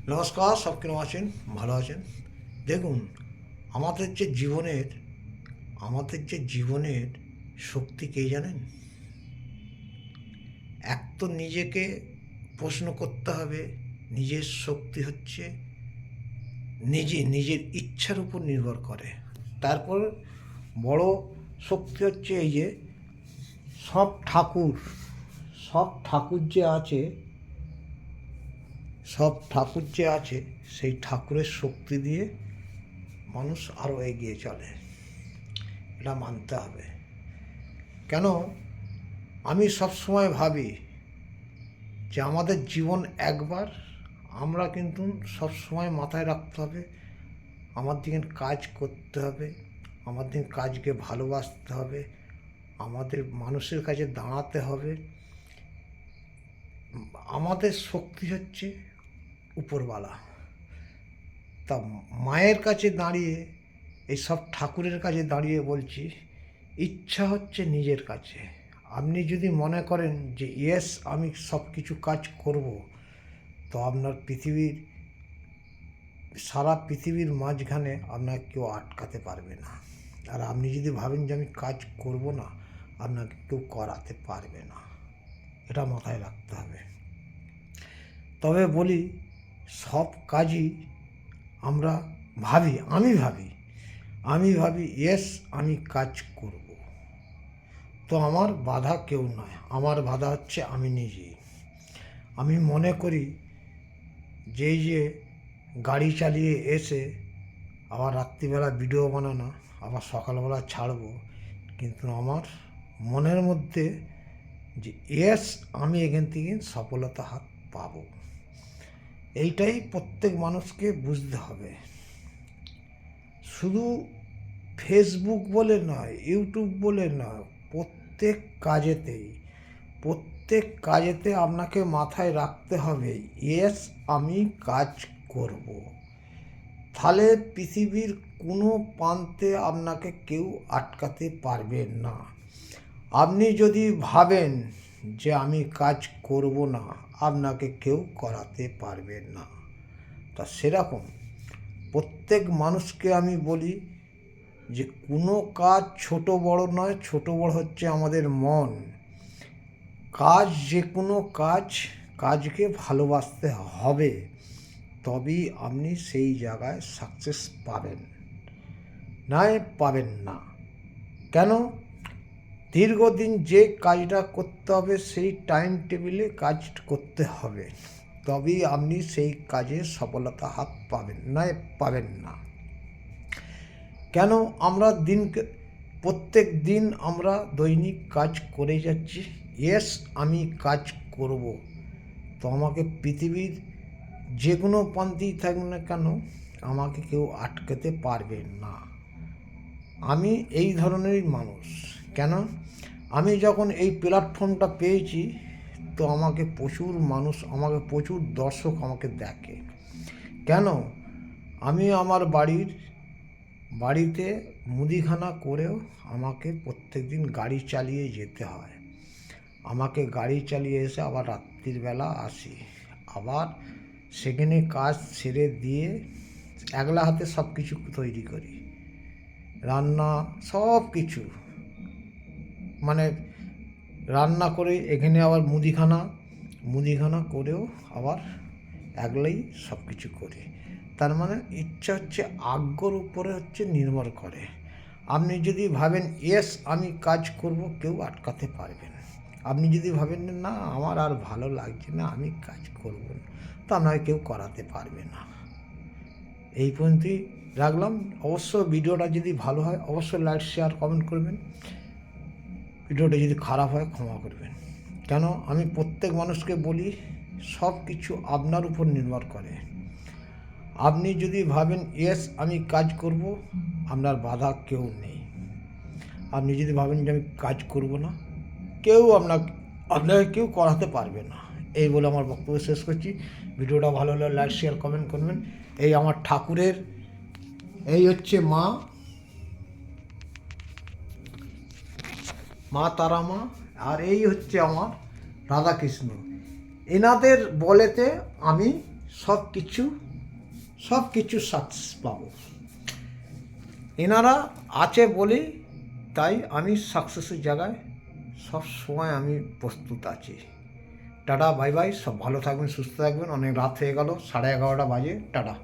নমস্কার, সব কেমন আছেন? ভালো আছেন? দেখুন, আমাদের যে জীবনের আমাদের যে জীবনের শক্তি কে জানেন? এক তো নিজেকে প্রশ্ন করতে হবে। নিজের শক্তি হচ্ছে নিজের ইচ্ছার উপর নির্ভর করে। তারপর বড় শক্তি হচ্ছে এই যে সব ঠাকুর সব ঠাকুর যে আছে সব ঠাকুর যে আছে সেই ঠাকুরের শক্তি দিয়ে মানুষ আরও এগিয়ে চলে। এটা মানতে হবে। কেন? আমি সবসময় ভাবি যে আমাদের জীবন একবার। আমরা কিন্তু সবসময় মাথায় রাখতে হবে আমাদের কাজ করতে হবে, আমাদের কাজকে ভালোবাসতে হবে, আমাদের মানুষের কাছে দাঁড়াতে হবে। আমাদের শক্তি হচ্ছে উপরওয়ালা। তা মায়ের কাছে দাঁড়িয়ে, এই সব ঠাকুরের কাছে দাঁড়িয়ে বলছি, ইচ্ছা হচ্ছে নিজের কাছে। আপনি যদি মনে করেন যে ইয়েস আমি সব কিছু কাজ করব, তো আপনার সারা পৃথিবীর মাঝখানে আপনাকে কেউ আটকাতে পারবে না। আর আপনি যদি ভাবেন যে আমি কাজ করব না, আপনাকে কেউ করাতে পারবে না। এটা মাথায় রাখতে হবে। তবে বলি, সব কাজই আমরা আমি ভাবি ইয়েস আমি কাজ করব, তো আমার বাধা কেউ নয়, আমার বাধা হচ্ছে আমি নিজেই। আমি মনে করি যে এই যে গাড়ি চালিয়ে এসে আবার রাত্রিবেলা ভিডিও বানানো, আবার সকালবেলা ছাড়বো, কিন্তু আমার মনের মধ্যে যে ইয়েস আমি এখান থেকে সফলতা হাত পাবো। এইটাই প্রত্যেক মানুষকে বুঝতে হবে। শুধু ফেসবুক বলে নয়, ইউটিউব বলে নয়, প্রত্যেক কাজেতে আপনাকে মাথায় রাখতে হবে ইয়েস আমি কাজ করব। তাহলে পৃথিবীর কোনো প্রান্তে আপনাকে কেউ আটকাতে পারবে না। আপনি যদি ভাবেন যে আমি কাজ করব না, আপনাকে কেউ করাতে পারবে না। তা সেরকম প্রত্যেক মানুষকে আমি বলি যে কোনো কাজ ছোট বড় নয়, ছোট বড় হচ্ছে আমাদের মন। যে কোনো কাজকে ভালোবাসতে হবে, তবেই আপনি সেই জায়গায় সাকসেস পাবেন, নয় পাবেন না। কেন? দীর্ঘদিন যে কাজটা করতে হবে সেই টাইম টেবিলে কাজ করতে হবে, তবেই আপনি সেই কাজে সফলতা হাত পাবেন, নয় পাবেন না। কেন? প্রত্যেক দিন আমরা দৈনিক কাজ করে যাচ্ছি, ইয়েস আমি কাজ করব, তো আমাকে পৃথিবীর যে কোনো প্রান্তেই থাকুক না কেন আমাকে কেউ আটকাতে পারবে না। আমি এই ধরনেরই মানুষ। কেন? আমি যখন এই প্ল্যাটফর্মটা পেয়েছি, তো আমাকে প্রচুর দর্শক আমাকে দেখে। কেন? আমি আমার বাড়িতে মুদিখানা করেও আমাকে প্রত্যেক দিন গাড়ি চালিয়ে যেতে হয়। আমাকে গাড়ি চালিয়ে এসে আবার রাত্রিবেলা আসি, আবার সেখানে কাজ ছেড়ে দিয়ে একলা হাতে সব কিছু তৈরি করি, রান্না সব কিছু, মানে রান্না করে এখানে আবার মুদিখানা করেও আবার একলাই সব কিছু করি। তার মানে ইচ্ছা হচ্ছে আগ্রহের উপরে নির্ভর করে। আপনি যদি ভাবেন ইয়েস আমি কাজ করব, কেউ আটকাতে পারবে না। আপনি যদি ভাবেন না আমার আর ভালো লাগছে না, আমি কাজ করব না, তো আপনাকে কেউ করাতে পারবে না। এই পর্যন্তই রাখলাম। অবশ্য ভিডিওটা যদি ভালো হয় অবশ্যই লাইক শেয়ার কমেন্ট করবেন। ভিডিওটা যদি খারাপ হয় ক্ষমা করবেন। কেন? আমি প্রত্যেক মানুষকে বলি সব কিছু আপনার উপর নির্ভর করে। আপনি যদি ভাবেন ইয়েস আমি কাজ করব, আপনার বাধা কেউ নেই। আপনি যদি ভাবেন যে আমি কাজ করব না, কেউ আপনাকে কেউ করাতে পারবে না। এই বলে আমার বক্তব্য শেষ করছি। ভিডিওটা ভালো হলে লাইক শেয়ার কমেন্ট করবেন। এই আমার ঠাকুরের, এই হচ্ছে মা তারা মা, আর এই হচ্ছে আমার রাধাকৃষ্ণ। এনাদের বলেতে আমি সব কিছু সাকসেস পাবো। এনারা আছে বলেই তাই আমি সাকসেসের জায়গায় সব সময় আমি প্রস্তুত আছি। টাটা, বাই বাই, সব ভালো থাকবেন, সুস্থ থাকবেন। অনেক রাত হয়ে গেল, 11:30 বাজে। টাটা।